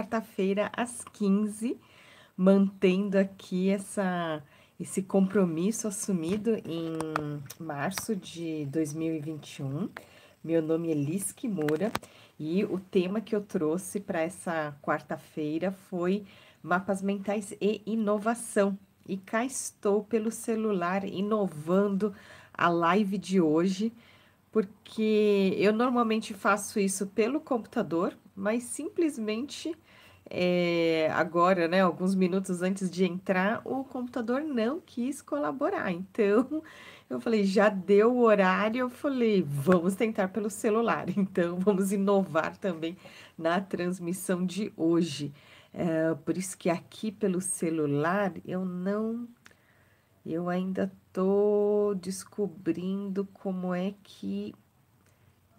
quarta-feira às 15, mantendo aqui esse compromisso assumido em março de 2021. Meu nome é Liz Kimura e o tema que eu trouxe para essa quarta-feira foi mapas mentais e inovação. E cá estou pelo celular inovando a live de hoje, porque eu normalmente faço isso pelo computador, mas simplesmente agora, né, alguns minutos antes de entrar, o computador não quis colaborar. Então, eu falei, já deu o horário, eu falei, vamos tentar pelo celular. Então, vamos inovar também na transmissão de hoje. Por isso que aqui pelo celular eu ainda estou descobrindo como é que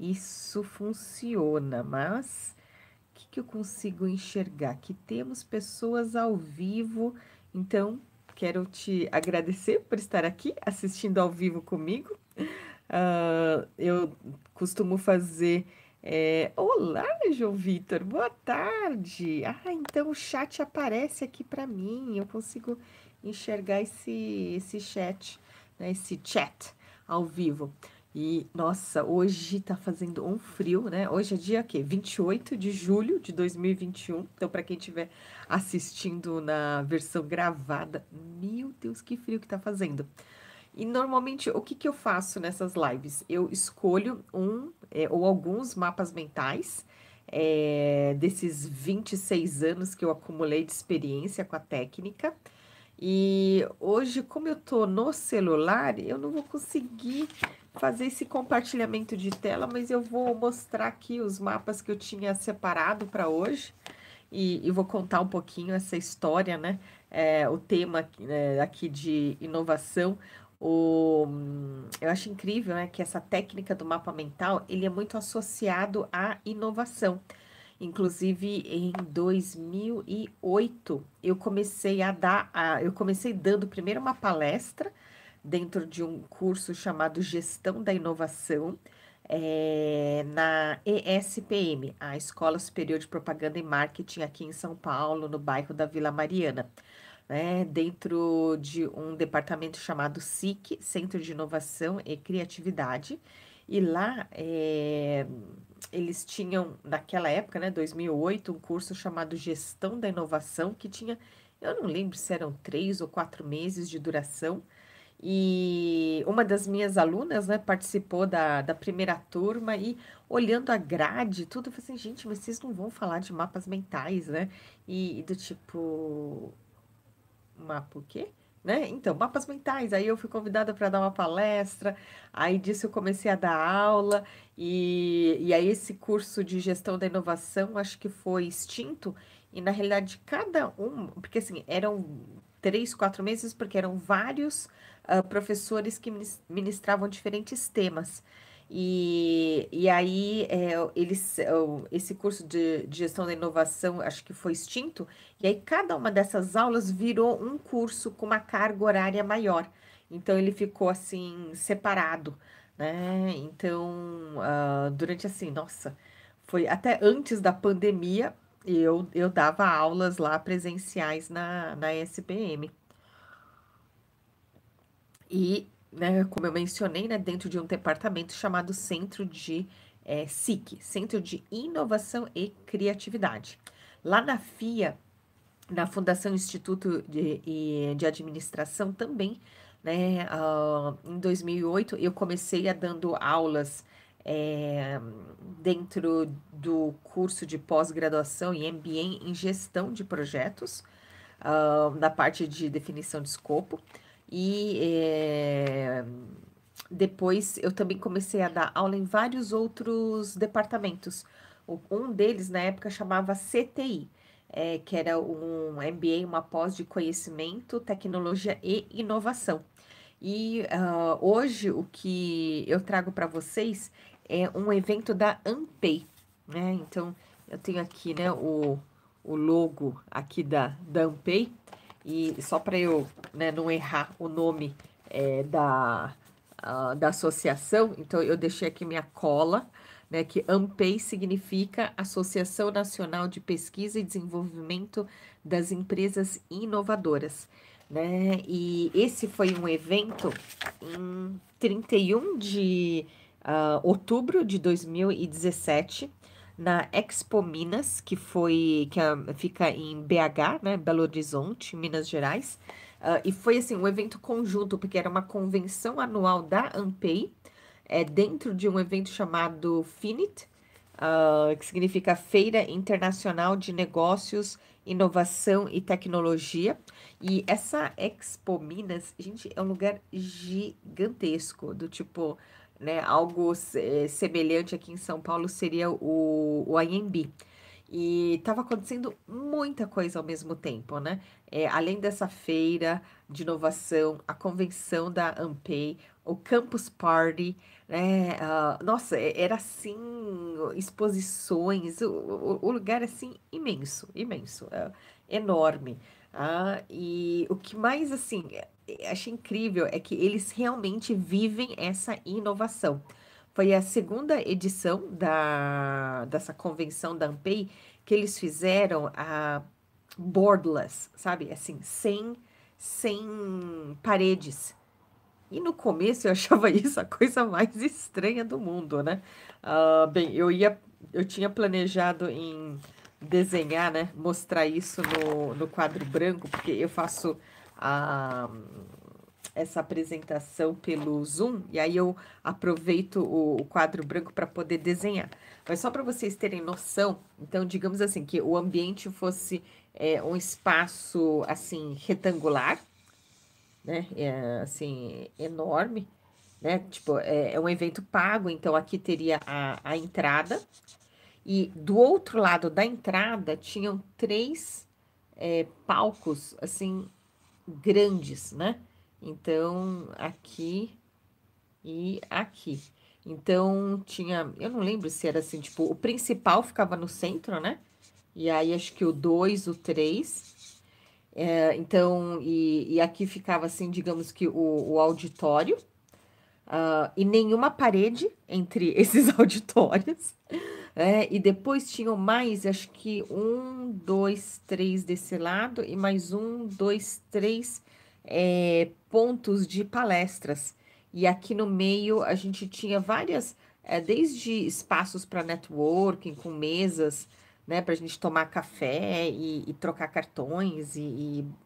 isso funciona, mas que eu consigo enxergar? Que temos pessoas ao vivo, então quero te agradecer por estar aqui assistindo ao vivo comigo. Eu costumo fazer. Olá, João Vitor, boa tarde. Então o chat aparece aqui para mim, eu consigo enxergar esse chat, né, esse chat ao vivo. E, nossa, hoje tá fazendo um frio, né? Hoje é dia quê? 28 de julho de 2021. Então, para quem estiver assistindo na versão gravada, meu Deus, que frio que tá fazendo. E normalmente, o que eu faço nessas lives? Eu escolho ou alguns mapas mentais, desses 26 anos que eu acumulei de experiência com a técnica. E hoje, como eu tô no celular, eu não vou conseguir fazer esse compartilhamento de tela, mas eu vou mostrar aqui os mapas que eu tinha separado para hoje e vou contar um pouquinho essa história, né? O tema aqui de inovação. Eu acho incrível, né, que essa técnica do mapa mental, ele é muito associado à inovação. Inclusive, em 2008, eu comecei dando primeiro uma palestra dentro de um curso chamado Gestão da Inovação, na ESPM, a Escola Superior de Propaganda e Marketing aqui em São Paulo, no bairro da Vila Mariana, né, dentro de um departamento chamado SIC, Centro de Inovação e Criatividade, e lá eles tinham, naquela época, né, 2008, um curso chamado Gestão da Inovação, que tinha, eu não lembro se eram 3 ou 4 meses de duração, e uma das minhas alunas, né, participou da primeira turma e olhando a grade, tudo, eu falei assim, gente, mas vocês não vão falar de mapas mentais, né? E do tipo, mapa o quê? Né? Então, mapas mentais. Aí eu fui convidada para dar uma palestra, aí disso eu comecei a dar aula, e aí esse curso de gestão da inovação acho que foi extinto, e na realidade cada um, porque assim, eram 3, 4 meses, porque eram vários professores que ministravam diferentes temas. E aí, esse curso de gestão da inovação, acho que foi extinto, e aí cada uma dessas aulas virou um curso com uma carga horária maior. Então ele ficou assim separado, né? Então, durante assim, nossa, foi até antes da pandemia, eu dava aulas lá presenciais na SPM. E, né, como eu mencionei, né, dentro de um departamento chamado SIC, Centro de Inovação e Criatividade. Lá na FIA, na Fundação Instituto de Administração também, né, em 2008, eu comecei a dando aulas dentro do curso de pós-graduação e MBA em gestão de projetos, na parte de definição de escopo. E depois eu também comecei a dar aula em vários outros departamentos. Um deles, na época, chamava CTI, que era um MBA, uma pós de conhecimento, tecnologia e inovação. E hoje o que eu trago para vocês é um evento da Ampay, né? Então, eu tenho aqui, né, o logo aqui da Ampay, e só para eu, né, não errar o nome da associação, então eu deixei aqui minha cola, né? Que ANPEI significa Associação Nacional de Pesquisa e Desenvolvimento das Empresas Inovadoras, né? E esse foi um evento em 31 de outubro de 2017, na Expo Minas, fica em BH, né, Belo Horizonte, Minas Gerais. E foi assim um evento conjunto, porque era uma convenção anual da ANPEI, dentro de um evento chamado FINIT, que significa Feira Internacional de Negócios, Inovação e Tecnologia. E essa Expo Minas, gente, é um lugar gigantesco, do tipo, né, algo semelhante aqui em São Paulo seria o AMB. E estava acontecendo muita coisa ao mesmo tempo, né? Além dessa feira de inovação, a convenção da ANPEI, o Campus Party, né? Nossa, era assim, exposições, o lugar assim imenso, imenso, enorme. E o que mais assim achei incrível é que eles realmente vivem essa inovação. Foi a segunda edição dessa convenção da ANPEI que eles fizeram a borderless, sabe? Assim, sem paredes. E no começo eu achava isso a coisa mais estranha do mundo, né? Bem, eu tinha planejado em desenhar, né? Mostrar isso no quadro branco, porque eu faço a essa apresentação pelo Zoom, e aí eu aproveito o quadro branco para poder desenhar. Mas só para vocês terem noção, então, digamos assim, que o ambiente fosse um espaço, assim, retangular, né, assim, enorme, né, tipo, é um evento pago, então aqui teria a entrada, e do outro lado da entrada tinham três palcos, assim, grandes, né? Então, aqui e aqui. Então, eu não lembro se era assim, tipo, o principal ficava no centro, né? E aí, acho que o 2, o 3. Então, e aqui ficava assim, digamos que o auditório. E nenhuma parede entre esses auditórios. E depois tinham mais, acho que um, dois, três desse lado e mais um, dois, três pontos de palestras. E aqui no meio a gente tinha várias, desde espaços para networking, com mesas, né, para a gente tomar café e trocar cartões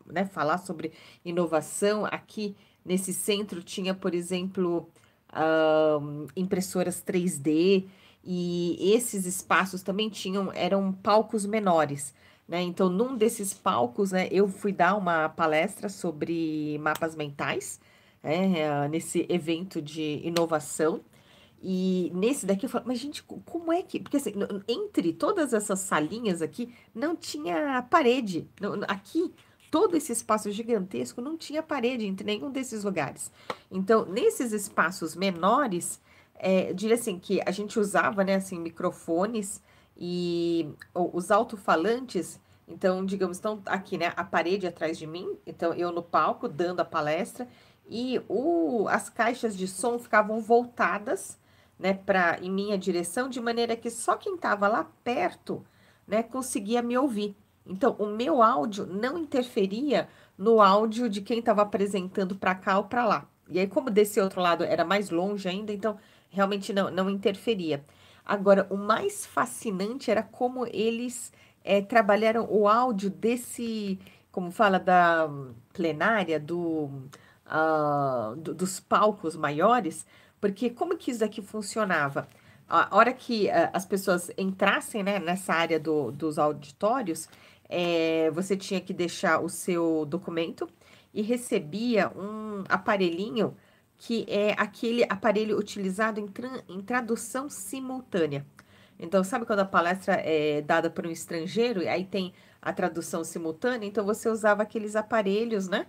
né, falar sobre inovação. Aqui nesse centro tinha, por exemplo, impressoras 3D, e esses espaços também eram palcos menores, né? Então, num desses palcos, né, eu fui dar uma palestra sobre mapas mentais, nesse evento de inovação. E nesse daqui eu falo, mas gente, como é que. Porque assim, entre todas essas salinhas aqui, não tinha parede. Aqui, todo esse espaço gigantesco não tinha parede entre nenhum desses lugares. Então, nesses espaços menores, eu diria assim, que a gente usava, né, assim, microfones e os alto-falantes. Então, digamos, estão aqui, né, a parede atrás de mim, então eu no palco dando a palestra, e as caixas de som ficavam voltadas, né, em minha direção, de maneira que só quem estava lá perto, né, conseguia me ouvir. Então, o meu áudio não interferia no áudio de quem estava apresentando para cá ou para lá. E aí, como desse outro lado era mais longe ainda, então realmente não interferia. Agora, o mais fascinante era como eles trabalharam o áudio como fala, da plenária, dos palcos maiores, porque como que isso aqui funcionava? A hora que as pessoas entrassem, né, nessa área dos auditórios, você tinha que deixar o seu documento e recebia um aparelhinho que é aquele aparelho utilizado em tradução simultânea. Então, sabe quando a palestra é dada por um estrangeiro e aí tem a tradução simultânea? Então, você usava aqueles aparelhos, né,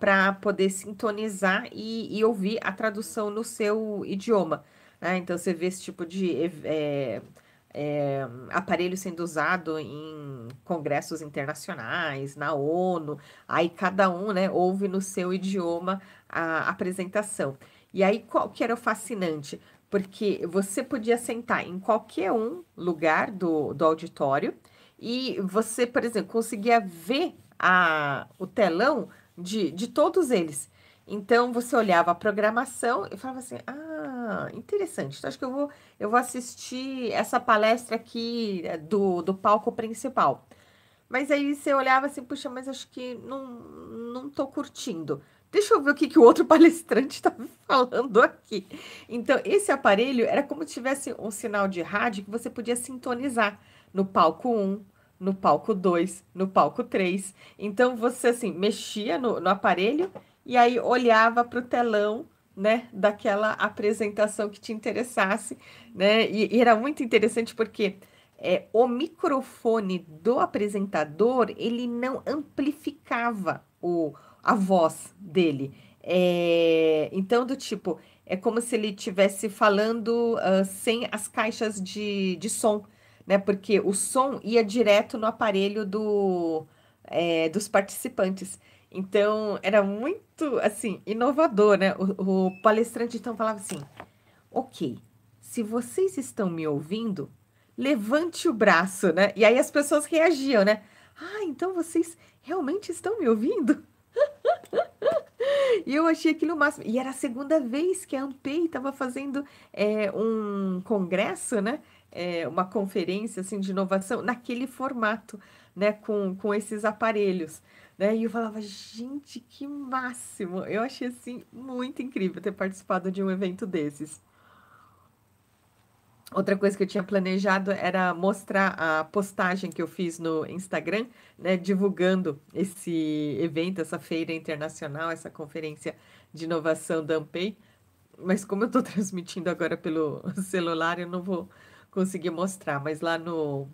para poder sintonizar e ouvir a tradução no seu idioma, né? Então, você vê esse tipo de aparelho sendo usado em congressos internacionais, na ONU, aí cada um, né, ouve no seu idioma a apresentação. E aí, qual que era o fascinante? porque você podia sentar em qualquer um lugar do auditório e você, por exemplo, conseguia ver o telão de todos eles. Então você olhava a programação e falava assim: Ah, interessante. Então acho que eu vou assistir essa palestra aqui do palco principal. Mas aí você olhava assim, puxa, mas acho que não tô curtindo. Deixa eu ver o que o outro palestrante está falando aqui. Então, esse aparelho era como se tivesse um sinal de rádio que você podia sintonizar no palco um, no palco 2, no palco 3. Então, você, assim, mexia no aparelho e aí olhava para o telão, né, daquela apresentação que te interessasse, né? E era muito interessante porque o microfone do apresentador, ele não amplificava a voz dele. Então, do tipo, é como se ele estivesse falando sem as caixas de som, né? Porque o som ia direto no aparelho dos participantes. Então, era muito, assim, inovador, né? O palestrante, então, falava assim, ok, se vocês estão me ouvindo, levante o braço, né? E aí as pessoas reagiam, né? Ah, então vocês realmente estão me ouvindo? E eu achei aquilo o máximo. E era a segunda vez que a Ampei estava fazendo um congresso, né? Uma conferência assim, de inovação naquele formato, né? Com esses aparelhos. Né? E eu falava, gente, que máximo! Eu achei assim muito incrível ter participado de um evento desses. Outra coisa que eu tinha planejado era mostrar a postagem que eu fiz no Instagram, né, divulgando esse evento, essa feira internacional, essa conferência de inovação da Ampei. Mas como eu estou transmitindo agora pelo celular, eu não vou conseguir mostrar. Mas lá no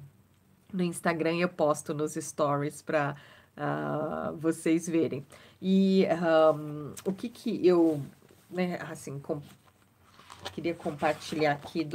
Instagram eu posto nos stories para vocês verem. E o que que eu, né, assim, queria compartilhar aqui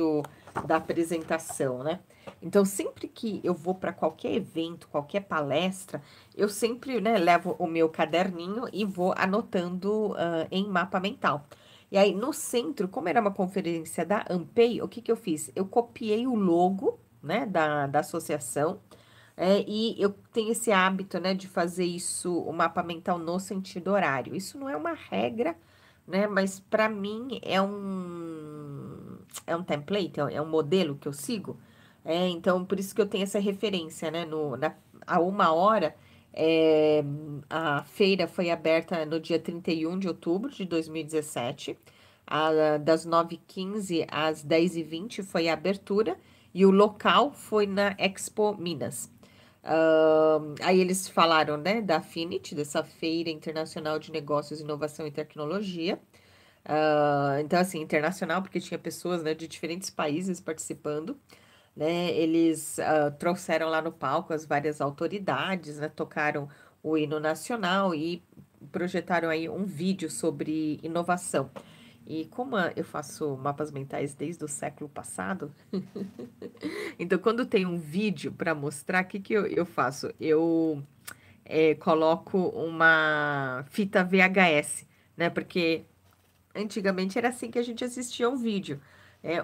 da apresentação, né? Então, sempre que eu vou para qualquer evento, qualquer palestra, eu sempre, né, levo o meu caderninho e vou anotando em mapa mental. E aí, no centro, como era uma conferência da Ampei, o que que eu fiz? Eu copiei o logo, né, da associação, e eu tenho esse hábito, né, de fazer isso, o mapa mental no sentido horário. Isso não é uma regra, né, mas para mim é um template, é um modelo que eu sigo. Então, por isso que eu tenho essa referência, né, a 1 hora, é, a feira foi aberta no dia 31 de outubro de 2017, das 9h15 às 10h20 foi a abertura, e o local foi na Expo Minas. Aí eles falaram, né, da Affinity, dessa Feira Internacional de Negócios, Inovação e Tecnologia. Então, assim, internacional, porque tinha pessoas, né, de diferentes países participando, né? Eles trouxeram lá no palco as várias autoridades, né, tocaram o hino nacional e projetaram aí um vídeo sobre inovação. E como eu faço mapas mentais desde o século passado, então quando tem um vídeo para mostrar, o que que eu faço? Eu coloco uma fita VHS, né? Porque antigamente era assim que a gente assistia um vídeo.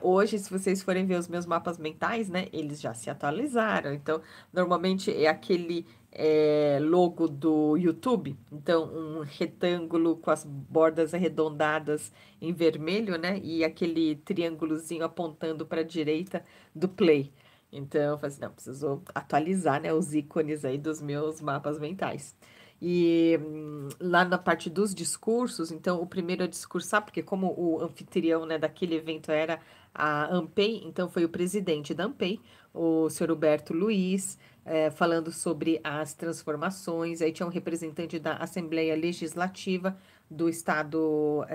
Hoje, se vocês forem ver os meus mapas mentais, né, eles já se atualizaram. Então, normalmente é aquele logo do YouTube. Então, um retângulo com as bordas arredondadas em vermelho, né, e aquele triângulozinho apontando para a direita do play. Então, eu falei assim, não, preciso atualizar, né, os ícones aí dos meus mapas mentais. E lá na parte dos discursos, então o primeiro a discursar, porque como o anfitrião, né, daquele evento era a Ampei, então foi o presidente da Ampei, o senhor Huberto Luiz, falando sobre as transformações. Aí tinha um representante da Assembleia Legislativa do estado,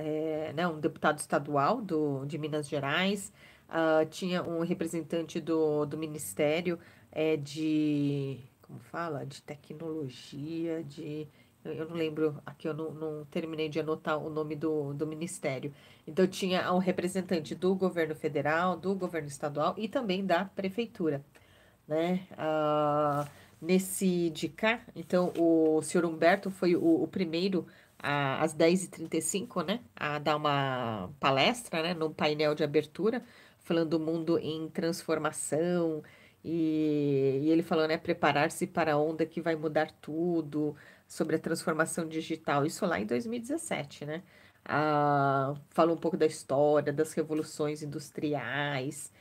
né, um deputado estadual de Minas Gerais. Tinha um representante do Ministério como fala? De tecnologia, eu não lembro, aqui eu não terminei de anotar o nome do ministério. Então, tinha um representante do governo federal, do governo estadual e também da prefeitura, né? Nesse de cá, então, o senhor Humberto foi o primeiro às 10h35, né, a dar uma palestra, né, num painel de abertura, falando do mundo em transformação, e ele falou, né, preparar-se para a onda que vai mudar tudo, sobre a transformação digital, isso lá em 2017, né? Falou um pouco da história, das revoluções industriais,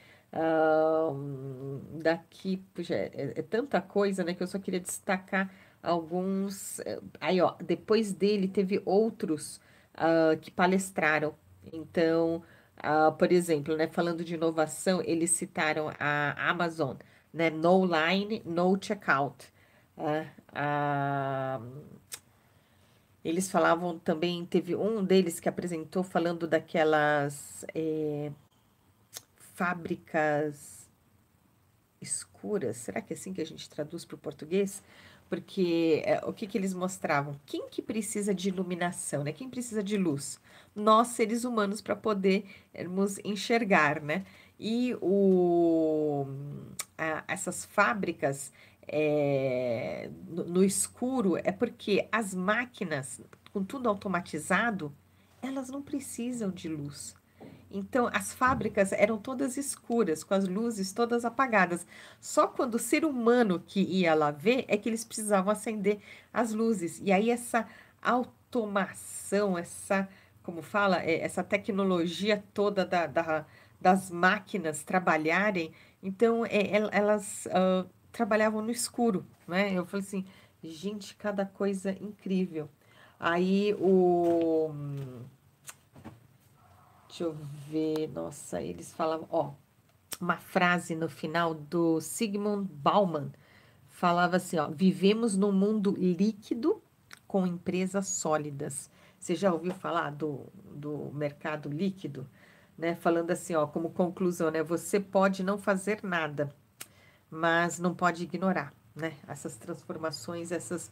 daqui, puxa, é tanta coisa, né, que eu só queria destacar alguns. Aí, ó, depois dele teve outros que palestraram. Então, por exemplo, né, falando de inovação, eles citaram a Amazon, né, No Line, No Checkout. Ah, ah, eles falavam também, teve um deles que apresentou falando daquelas fábricas escuras. Será que é assim que a gente traduz para o português? Porque o que que eles mostravam? Quem que precisa de iluminação, né? Quem precisa de luz? Nós, seres humanos, para podermos enxergar, né? E essas fábricas no escuro é porque as máquinas, com tudo automatizado, elas não precisam de luz. Então, as fábricas eram todas escuras, com as luzes todas apagadas. Só quando o ser humano que ia lá ver é que eles precisavam acender as luzes. E aí, essa automação, como fala, essa tecnologia toda das máquinas trabalharem, então, elas trabalhavam no escuro, né? Eu falei assim, gente, cada coisa incrível. Aí, deixa eu ver. Nossa, eles falavam, ó, uma frase no final do Zygmunt Bauman falava assim, ó, vivemos num mundo líquido com empresas sólidas. Você já ouviu falar do mercado líquido? Né? Falando assim, ó, como conclusão, né? Você pode não fazer nada, mas não pode ignorar, né? Essas transformações, essas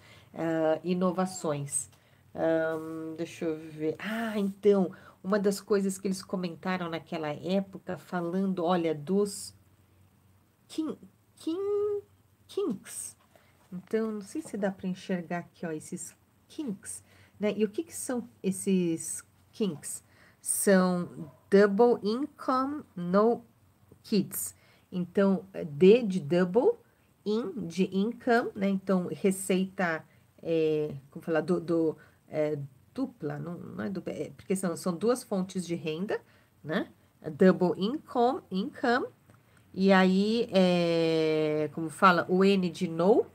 inovações. Deixa eu ver. Então, uma das coisas que eles comentaram naquela época, falando, olha, dos kin, kin, kinks. Então, não sei se dá para enxergar aqui, ó, esses kinks, né? E o que que são esses kinks? São double income, no kids. Então, D de double, in de income, né? Então, receita, como falar, é, dupla, não é dupla, porque são duas fontes de renda, né? Double income, e aí, como fala, o N de no,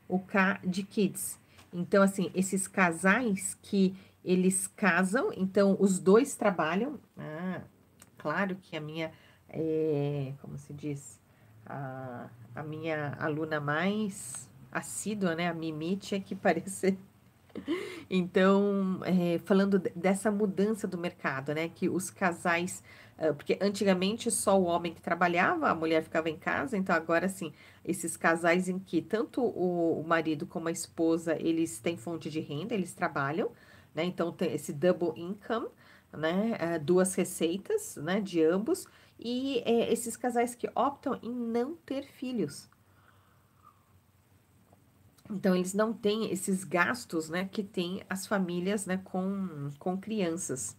o K de kids. Então, assim, esses casais que eles casam, então os dois trabalham. Claro que a minha, como se diz, a minha aluna mais assídua, né, a Mimi, tinha que parecer então, falando dessa mudança do mercado, né? Que os casais, porque antigamente só o homem que trabalhava, a mulher ficava em casa, então agora sim, esses casais em que tanto o marido como a esposa, eles têm fonte de renda, eles trabalham, né? Então tem esse double income, né? Duas receitas, né? De ambos, e esses casais que optam em não ter filhos. Então, eles não têm esses gastos, né, que tem as famílias, né, com crianças.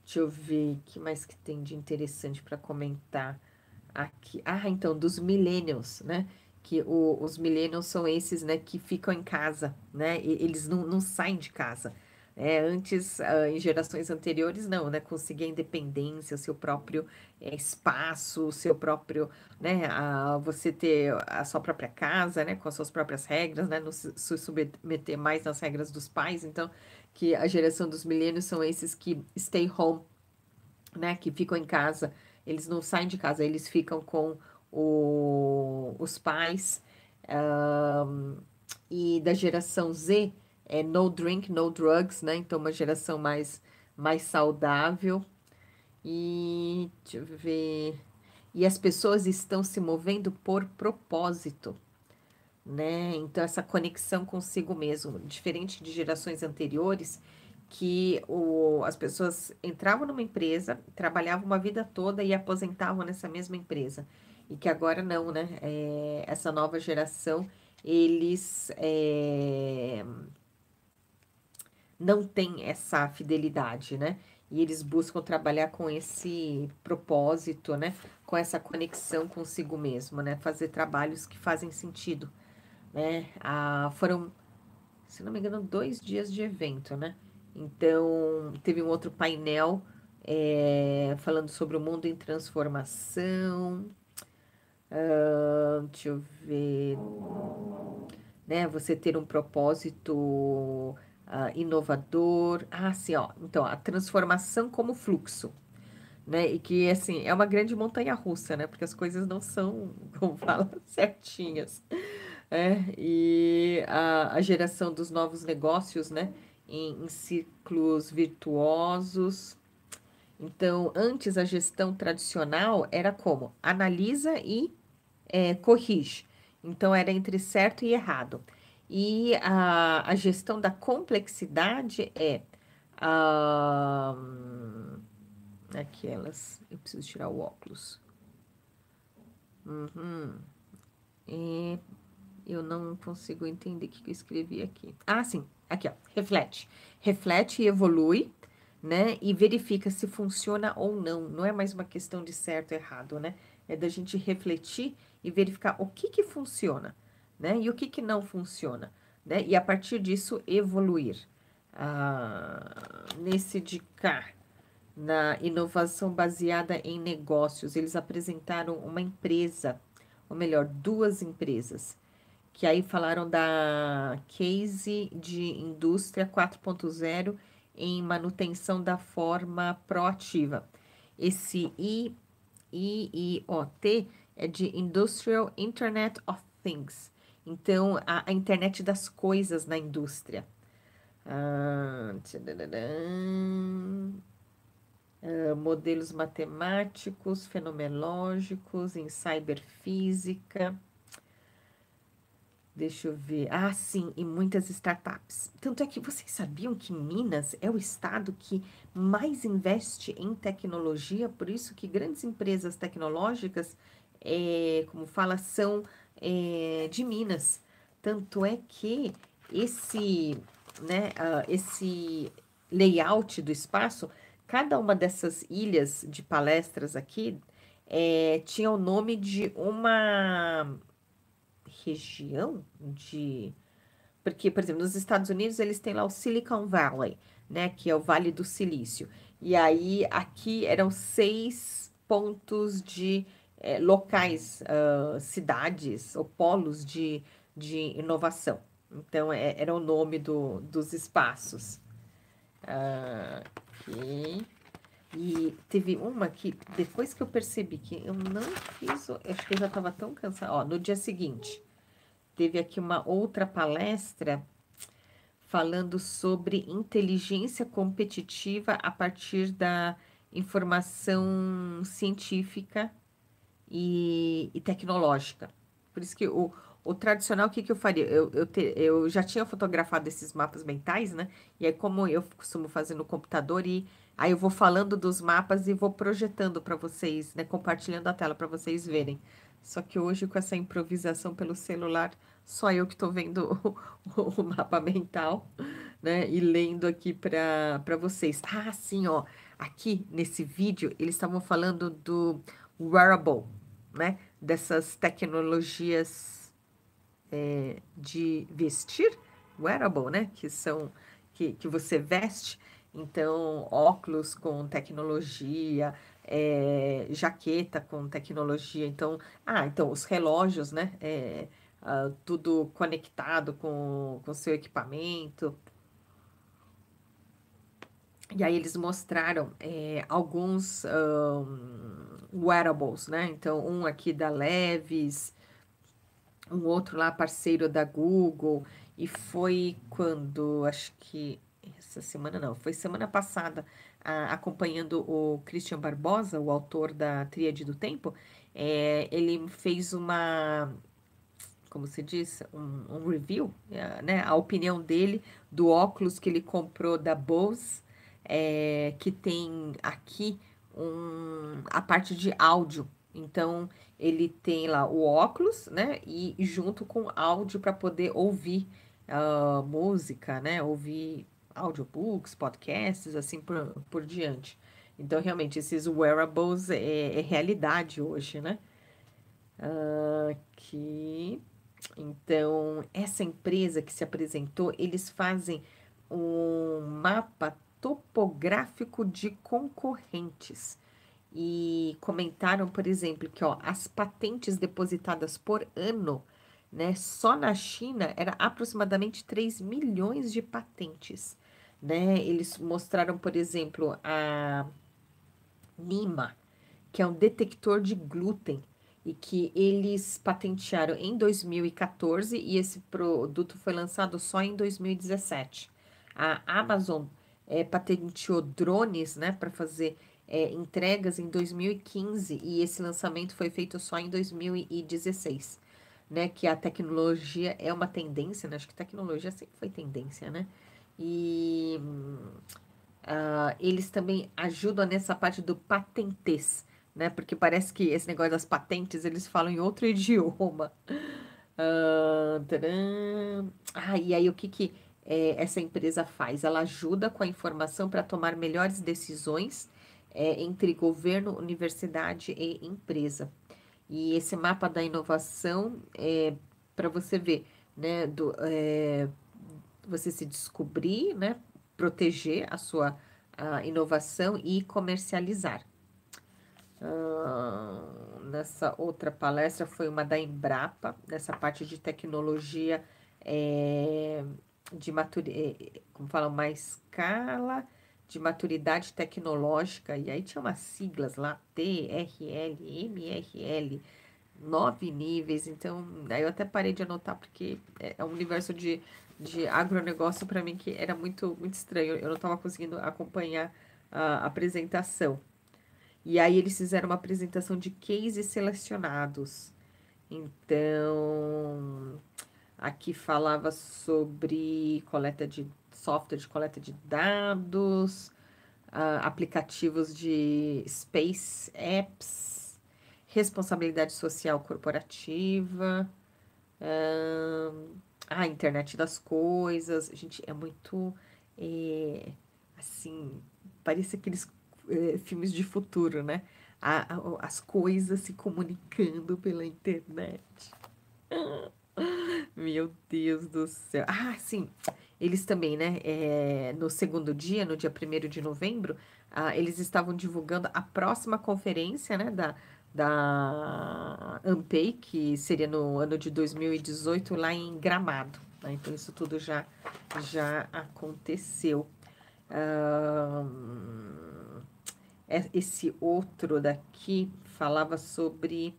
Deixa eu ver o que mais que tem de interessante para comentar aqui. Então, dos millennials, né? Que os millennials são esses, né, que ficam em casa, né? E eles não saem de casa. Antes, em gerações anteriores, não, né? Conseguir a independência, o seu próprio espaço, o seu próprio, né? Você ter a sua própria casa, né? Com as suas próprias regras, né? Não se submeter mais nas regras dos pais. Então, que a geração dos milênios são esses que stay home, né, que ficam em casa, eles não saem de casa, eles ficam com os pais. ahn, e da geração Z é no drink, no drugs, né? Então, uma geração mais saudável. E deixa eu ver. E as pessoas estão se movendo por propósito, né? Então, essa conexão consigo mesmo, diferente de gerações anteriores, que as pessoas entravam numa empresa, trabalhavam uma vida toda e aposentavam nessa mesma empresa. E que agora não, né? Essa nova geração, eles não tem essa fidelidade, né? E eles buscam trabalhar com esse propósito, né? Com essa conexão consigo mesmo, né? Fazer trabalhos que fazem sentido, né? Foram, se não me engano, 2 dias de evento, né? Então, teve um outro painel falando sobre o mundo em transformação. Deixa eu ver, né? Você ter um propósito inovador. Ah, sim, ó. Então, a transformação como fluxo, né? E que, assim, é uma grande montanha-russa, né? Porque as coisas não são, como fala, certinhas. E a geração dos novos negócios, né? Em ciclos virtuosos. Então, antes a gestão tradicional era como? Analisa e corrige. Então, era entre certo e errado. E a gestão da complexidade é ah, aquelas. Eu preciso tirar o óculos. E eu não consigo entender o que eu escrevi aqui. Ah, sim. Aqui, ó. Reflete. Reflete e evolui, né? E verifica se funciona ou não. Não é mais uma questão de certo ou errado, né? É da gente refletir e verificar o que funciona, né? E o que não funciona, né? E a partir disso evoluir. Nesse de cá, na inovação baseada em negócios, eles apresentaram uma empresa, ou melhor, 2 empresas, que aí falaram da case de indústria 4.0 em manutenção da forma proativa. Esse IIoT é de Industrial Internet of Things. Então, a internet das coisas na indústria. Tchadadadã. Modelos matemáticos, fenomenológicos, em cyberfísica. Deixa eu ver. Ah, sim, e muitas startups. Tanto é que vocês sabiam que Minas é o estado que mais investe em tecnologia, por isso que grandes empresas tecnológicas, como fala, são de Minas. Tanto é que esse, esse layout do espaço, cada uma dessas ilhas de palestras aqui, tinha o nome de uma região de. Porque, por exemplo, nos Estados Unidos eles têm lá o Silicon Valley, né? Que é o Vale do Silício. E aí aqui eram 6 pontos de locais, cidades ou polos de inovação. Então, era o nome dos espaços. Aqui. E teve uma que, depois que eu percebi que eu não fiz, acho que eu já estava tão cansada. Ó, no dia seguinte. Teve aqui uma outra palestra falando sobre inteligência competitiva a partir da informação científica e tecnológica. Por isso que o tradicional, o que eu faria? Eu já tinha fotografado esses mapas mentais, né? E aí, como eu costumo fazer no computador, e aí eu vou falando dos mapas e vou projetando para vocês, né? Compartilhando a tela para vocês verem. Só que hoje, com essa improvisação pelo celular, só eu que estou vendo o mapa mental, né? E lendo aqui para vocês. Ah, sim, ó. Aqui nesse vídeo, eles estavam falando do wearable, né? Dessas tecnologias de vestir, wearable, né? Que são que você veste. Então, óculos com tecnologia, jaqueta com tecnologia. Então os relógios, né? Tudo conectado com seu equipamento. E aí eles mostraram alguns wearables, né? Então, um aqui da Levi's, um outro lá parceiro da Google, e foi quando, acho que essa semana não, foi semana passada, acompanhando o Christian Barbosa, o autor da Tríade do Tempo, ele fez como se diz, um review, né, a opinião dele do óculos que ele comprou da Bose, que tem aqui a parte de áudio. Então, ele tem lá o óculos, né, e junto com áudio para poder ouvir música, né, ouvir audiobooks, podcasts, assim por diante. Então, realmente, esses wearables é realidade hoje, né? Aqui. Então, essa empresa que se apresentou, eles fazem um mapa topográfico de concorrentes. E comentaram, por exemplo, que ó, as patentes depositadas por ano, né, só na China era aproximadamente 3 milhões de patentes, né? Eles mostraram, por exemplo, a Nima, que é um detector de glúten e que eles patentearam em 2014 e esse produto foi lançado só em 2017. A Amazon patenteou drones, né, para fazer entregas em 2015 e esse lançamento foi feito só em 2016, né, que a tecnologia é uma tendência, né, acho que tecnologia sempre foi tendência, né, e eles também ajudam nessa parte do patentes, né? Porque parece que esse negócio das patentes eles falam em outro idioma. Tadã. E aí o que essa empresa faz? Ela ajuda com a informação para tomar melhores decisões entre governo, universidade e empresa. E esse mapa da inovação é para você ver, né? Você se descobrir, né? Proteger a sua inovação e comercializar. Nessa outra palestra foi uma da Embrapa, nessa parte de tecnologia de como fala, uma escala de maturidade tecnológica, e aí tinha umas siglas lá, TRL, MRL, 9 níveis, então aí eu até parei de anotar porque é um universo de agronegócio para mim que era muito estranho, eu não estava conseguindo acompanhar a apresentação. E aí eles fizeram uma apresentação de cases selecionados. Então, aqui falava sobre coleta de software de coleta de dados, aplicativos de space apps, responsabilidade social corporativa, a internet das coisas. Gente, é muito assim, parece aqueles filmes de futuro, né? As coisas se comunicando pela internet. Meu Deus do céu. Sim. Eles também, né? No segundo dia, no dia 1º de novembro, eles estavam divulgando a próxima conferência, né? Da Ampei, que seria no ano de 2018, lá em Gramado. Né? Então, isso tudo já aconteceu. Esse outro daqui falava sobre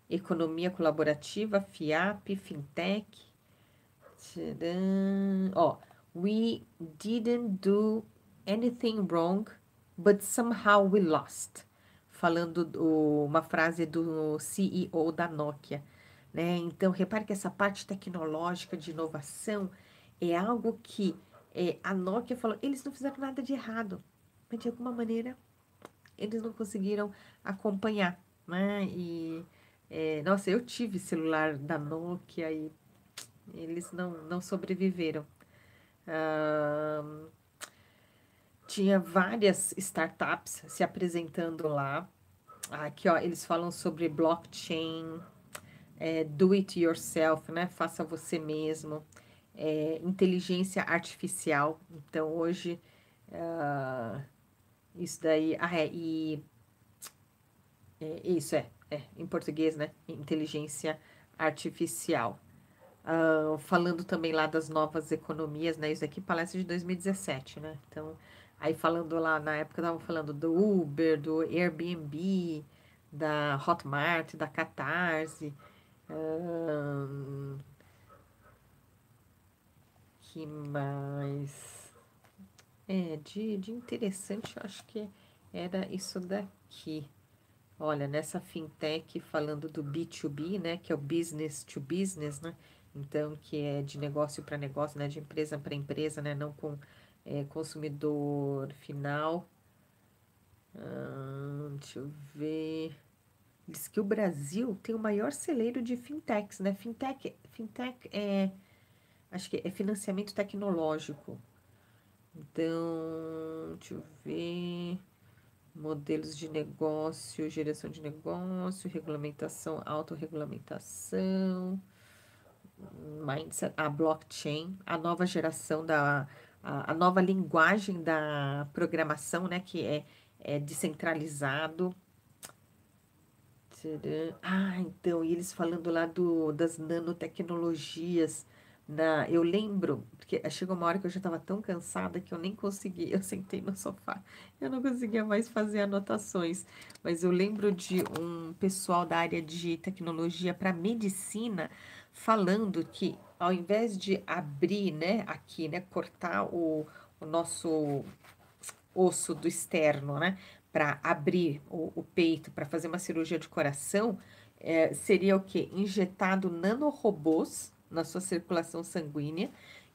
economia colaborativa, FIAP, fintech. Tcharam. Ó, we didn't do anything wrong, but somehow we lost. Falando uma frase do CEO da Nokia, né? Então, repare que essa parte tecnológica de inovação é algo que a Nokia falou, eles não fizeram nada de errado, mas de alguma maneira eles não conseguiram acompanhar, né? Nossa, eu tive celular da Nokia e eles não sobreviveram. Tinha várias startups se apresentando lá. Aqui, ó, eles falam sobre blockchain, do it yourself, né? Faça você mesmo. Inteligência artificial. Então, hoje, isso daí. Isso em português, né? Inteligência artificial. Falando também lá das novas economias, né? Isso aqui palestra de 2017, né? Então, aí falando lá, na época estavam falando do Uber, do Airbnb, da Hotmart, da Catarse. Que mais? De interessante, eu acho que era isso daqui. Olha, nessa fintech falando do B2B, né, que é o business to business, né? Então, que é de negócio para negócio, né, de empresa para empresa, né, não com consumidor final. Deixa eu ver. Diz que o Brasil tem o maior celeiro de fintechs, né? Fintech acho que é financiamento tecnológico. Então, deixa eu ver. Modelos de negócio, geração de negócio, regulamentação, autorregulamentação, mindset, a blockchain, a nova geração a nova linguagem da programação, né, que é descentralizado. Tcharam. Ah, então, e eles falando lá das nanotecnologias. Eu lembro, porque chegou uma hora que eu já estava tão cansada que eu nem consegui, eu sentei no sofá, eu não conseguia mais fazer anotações, mas eu lembro de um pessoal da área de tecnologia para medicina falando que ao invés de abrir, né, aqui, né, cortar o nosso osso do externo, né, para abrir o peito, para fazer uma cirurgia de coração, seria o quê? Injetado nanorobôs na sua circulação sanguínea,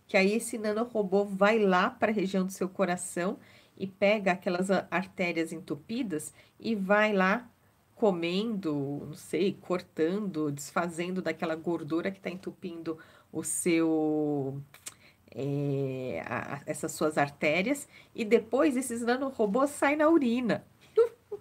que aí esse nanorobô vai lá para a região do seu coração e pega aquelas artérias entupidas e vai lá comendo, não sei, cortando, desfazendo daquela gordura que está entupindo o seu essas suas artérias, e depois esses nanorobôs saem na urina.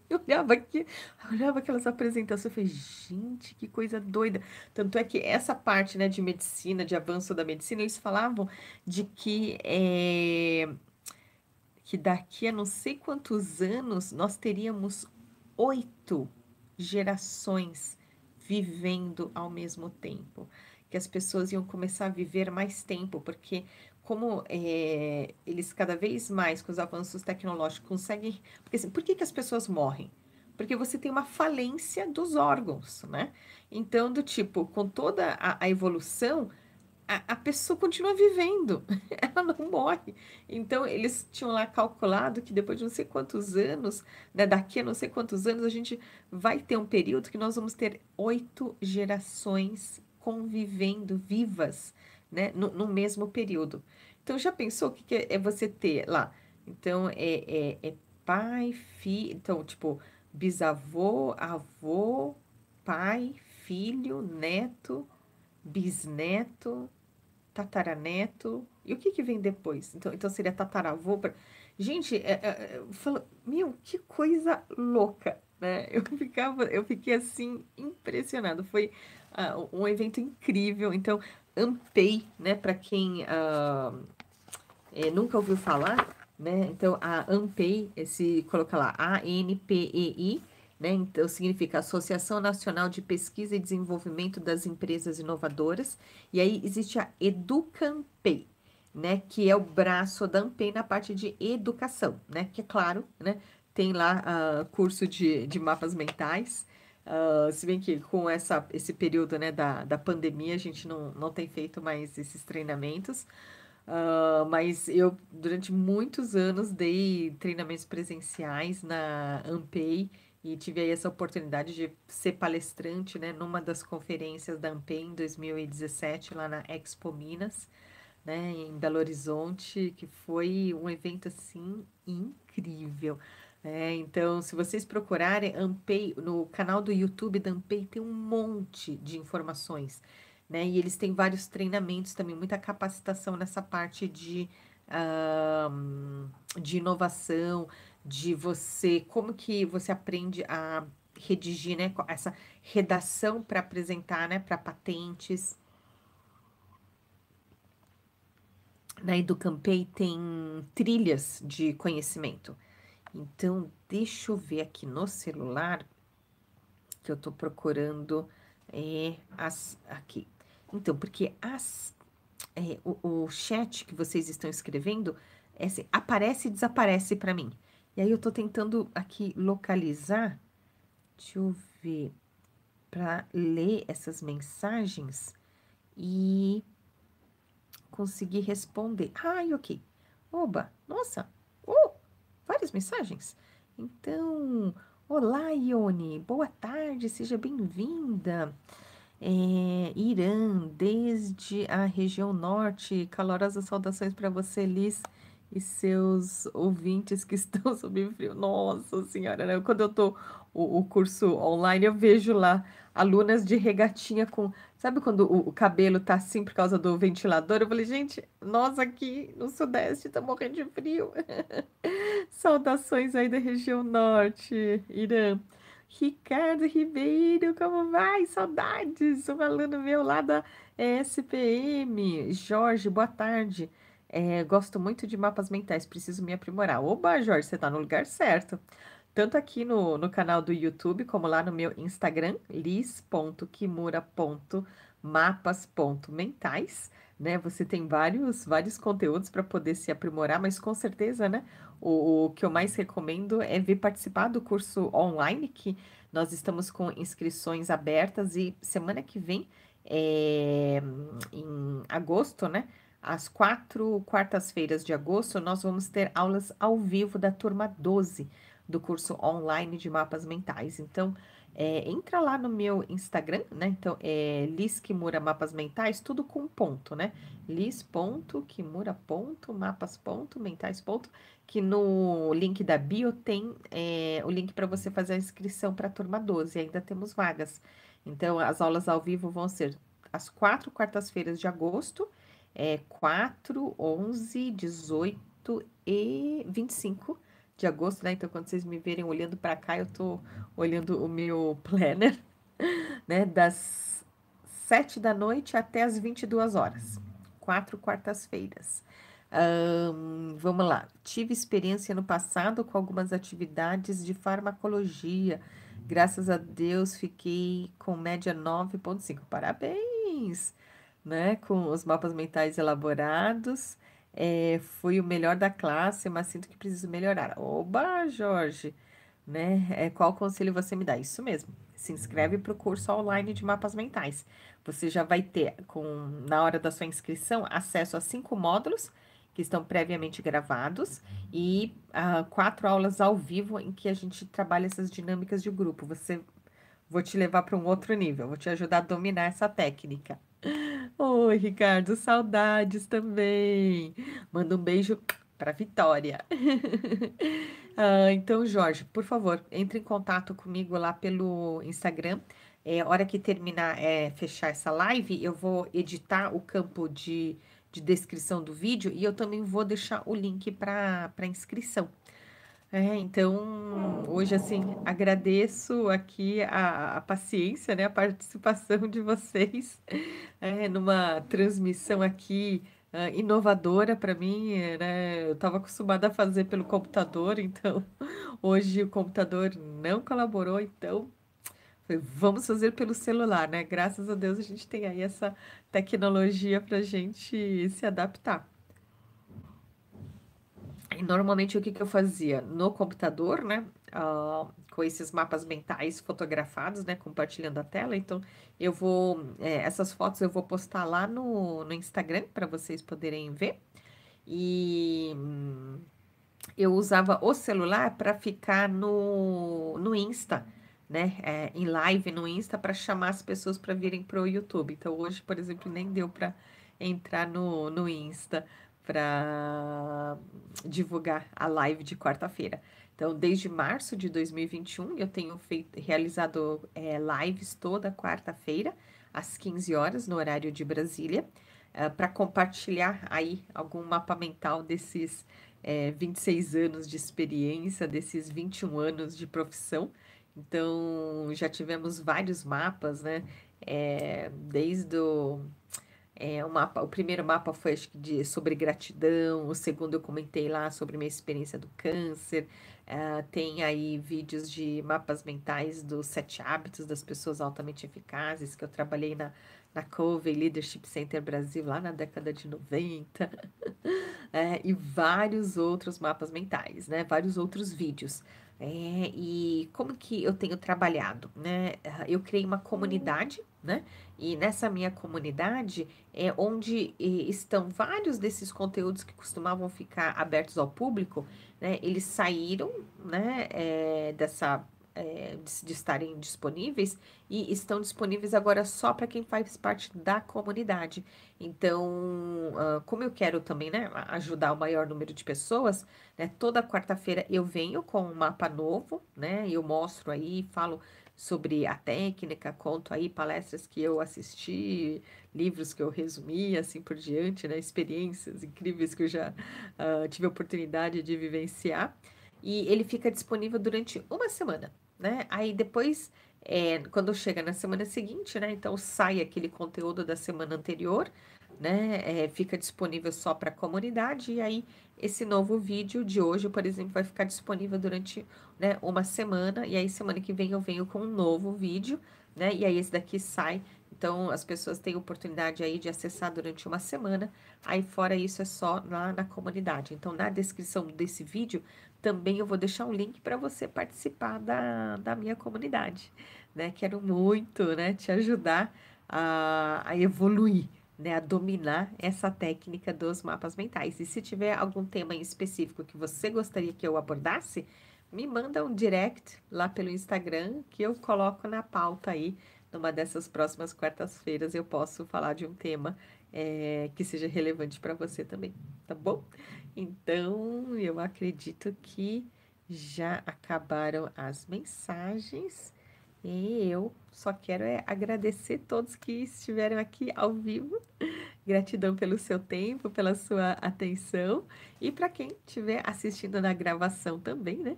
Eu olhava aqui, eu olhava aquelas apresentações e falei, gente, que coisa doida. Tanto é que essa parte, né, de medicina, de avanço da medicina, eles falavam de que daqui a não sei quantos anos nós teríamos 8 gerações vivendo ao mesmo tempo. Que as pessoas iam começar a viver mais tempo, porque como eles cada vez mais, com os avanços tecnológicos, conseguem. Porque assim, por que as pessoas morrem? Porque você tem uma falência dos órgãos, né? Então, do tipo, com toda a evolução, a pessoa continua vivendo, ela não morre. Então, eles tinham lá calculado que depois de não sei quantos anos, né, daqui a não sei quantos anos, a gente vai ter um período que nós vamos ter 8 gerações convivendo, vivas, né, no mesmo período. Então, já pensou o que é você ter lá? Então, é pai, filho, então, tipo, bisavô, avô, pai, filho, neto, bisneto, tataraneto. E o que que vem depois? Então seria tataravô. Gente, eu falo, meu, que coisa louca, né? Eu fiquei assim, impressionado. Foi um evento incrível. Então, Ampei, né, para quem nunca ouviu falar, né? Então, a ANPEI, coloca lá, ANPEI, né? Então, significa Associação Nacional de Pesquisa e Desenvolvimento das Empresas Inovadoras. E aí existe a EducaMPEI, né? Que é o braço da ANPEI na parte de educação, né? Que é claro, né? Tem lá curso de mapas mentais. Se bem que com esse período, né, da pandemia, a gente não tem feito mais esses treinamentos. Mas eu, durante muitos anos, dei treinamentos presenciais na Ampei e tive aí essa oportunidade de ser palestrante, né, numa das conferências da Ampei em 2017, lá na Expo Minas, né, em Belo Horizonte, que foi um evento, assim, incrível. Então, se vocês procurarem Ampei, no canal do YouTube da Ampei tem um monte de informações, né? E eles têm vários treinamentos também, muita capacitação nessa parte de inovação, de como que você aprende a redigir, né? Essa redação para apresentar, né? Para patentes. Na Educampei tem trilhas de conhecimento. Então, deixa eu ver aqui no celular que eu tô procurando aqui. Então, porque o chat que vocês estão escrevendo assim, aparece e desaparece para mim. E aí eu tô tentando aqui localizar, deixa eu ver, para ler essas mensagens e conseguir responder. Ai, ok. Oba, nossa, várias mensagens. Então, olá, Ione, boa tarde, seja bem-vinda. Irã, desde a região norte, calorosas saudações para você, Liz, e seus ouvintes que estão sob frio. Nossa Senhora, né? Quando eu tô o curso online, eu vejo lá alunas de regatinha com, Sabe quando o cabelo tá assim por causa do ventilador? Eu falei, gente, nós aqui no Sudeste estamos morrendo de frio. Saudações aí da região norte, Irã. Ricardo Ribeiro, como vai? Saudades! Um aluno meu lá da SPM. Jorge, boa tarde. Gosto muito de mapas mentais, preciso me aprimorar. Oba, Jorge, você tá no lugar certo. Tanto aqui no canal do YouTube, como lá no meu Instagram, lis.kimura.mapas.mentais, né? Você tem vários conteúdos para poder se aprimorar, mas com certeza, né? O que eu mais recomendo é vir participar do curso online, que nós estamos com inscrições abertas e semana que vem, em agosto, né? Às 4 quartas-feiras de agosto, nós vamos ter aulas ao vivo da turma 12 do curso online de mapas mentais. Então, entra lá no meu Instagram, né? Então, Liz Kimura Mapas Mentais, tudo com ponto, né? Liz.kimura.mapas.mentais. Que no link da bio tem o link para você fazer a inscrição para a turma 12. Ainda temos vagas. Então, as aulas ao vivo vão ser às 4 quartas-feiras de agosto, 4, 11, 18 e 25 de agosto, né? Então, quando vocês me verem olhando para cá, eu tô olhando o meu planner, né? Das 7 da noite até as 22 horas. 4 quartas-feiras. Vamos lá. Tive experiência no passado com algumas atividades de farmacologia. Graças a Deus, fiquei com média 9,5. Parabéns! Né? Com os mapas mentais elaborados. Fui o melhor da classe, mas sinto que preciso melhorar. Oba, Jorge! Né? Qual conselho você me dá? Isso mesmo. Se inscreve para o curso online de mapas mentais. Você já vai ter, na hora da sua inscrição, acesso a 5 módulos que estão previamente gravados e 4 aulas ao vivo em que a gente trabalha essas dinâmicas de grupo. Vou te levar para um outro nível, vou te ajudar a dominar essa técnica. Oi, Ricardo, saudades também. Manda um beijo para Vitória. Então, Jorge, por favor, entre em contato comigo lá pelo Instagram. Hora que terminar, fechar essa live, eu vou editar o campo de descrição do vídeo e eu também vou deixar o link para inscrição. Então, hoje, assim, agradeço aqui a paciência, né, a participação de vocês, numa transmissão aqui, inovadora para mim, né, eu estava acostumada a fazer pelo computador, então, hoje o computador não colaborou, então, vamos fazer pelo celular, né, graças a Deus a gente tem aí essa tecnologia para a gente se adaptar. E normalmente o que eu fazia? No computador, né? Com esses mapas mentais fotografados, né? Compartilhando a tela. Então, essas fotos eu vou postar lá no Instagram para vocês poderem ver. E eu usava o celular para ficar no Insta, né? Em live no Insta para chamar as pessoas para virem para o YouTube. Então, hoje, por exemplo, nem deu para entrar no Insta para divulgar a live de quarta-feira. Então, desde março de 2021, eu tenho realizado lives toda quarta-feira, às 15 horas, no horário de Brasília, para compartilhar aí algum mapa mental desses 26 anos de experiência, desses 21 anos de profissão. Então, já tivemos vários mapas, né? Desde o primeiro mapa foi acho que sobre gratidão, o segundo eu comentei lá sobre minha experiência do câncer. Tem aí vídeos de mapas mentais dos 7 hábitos das pessoas altamente eficazes, que eu trabalhei na Covey Leadership Center Brasil lá na década de 90. E vários outros mapas mentais, né? Vários outros vídeos. E como que eu tenho trabalhado, né? Eu criei uma comunidade, né? E nessa minha comunidade é onde estão vários desses conteúdos que costumavam ficar abertos ao público, né? Eles saíram, né? De estarem disponíveis e estão disponíveis agora só para quem faz parte da comunidade. Então, como eu quero também, né, ajudar o maior número de pessoas, né, toda quarta-feira eu venho com um mapa novo, né, eu mostro aí, falo sobre a técnica, conto aí palestras que eu assisti, livros que eu resumi, assim por diante, né? Experiências incríveis que eu já tive a oportunidade de vivenciar. E ele fica disponível durante uma semana, né? Aí depois, quando chega na semana seguinte, né? Então sai aquele conteúdo da semana anterior, né? Fica disponível só para a comunidade. E aí esse novo vídeo de hoje, por exemplo, vai ficar disponível durante, né, uma semana. E aí semana que vem eu venho com um novo vídeo, né? E aí esse daqui sai. Então as pessoas têm oportunidade aí de acessar durante uma semana. Aí fora isso é só lá na comunidade. Então na descrição desse vídeo também eu vou deixar um link para você participar da minha comunidade, né? Quero muito, né, te ajudar a evoluir, né, a dominar essa técnica dos mapas mentais. E se tiver algum tema em específico que você gostaria que eu abordasse, me manda um direct lá pelo Instagram que eu coloco na pauta aí. Numa dessas próximas quartas-feiras eu posso falar de um tema que seja relevante para você também, tá bom? Então, eu acredito que já acabaram as mensagens e eu só quero agradecer todos que estiveram aqui ao vivo. Gratidão pelo seu tempo, pela sua atenção e para quem estiver assistindo na gravação também, né?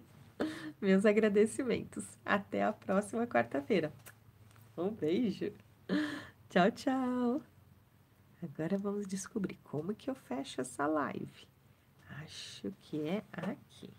Meus agradecimentos. Até a próxima quarta-feira. Um beijo. Tchau, tchau. Agora vamos descobrir como que eu fecho essa live. Acho que é aqui.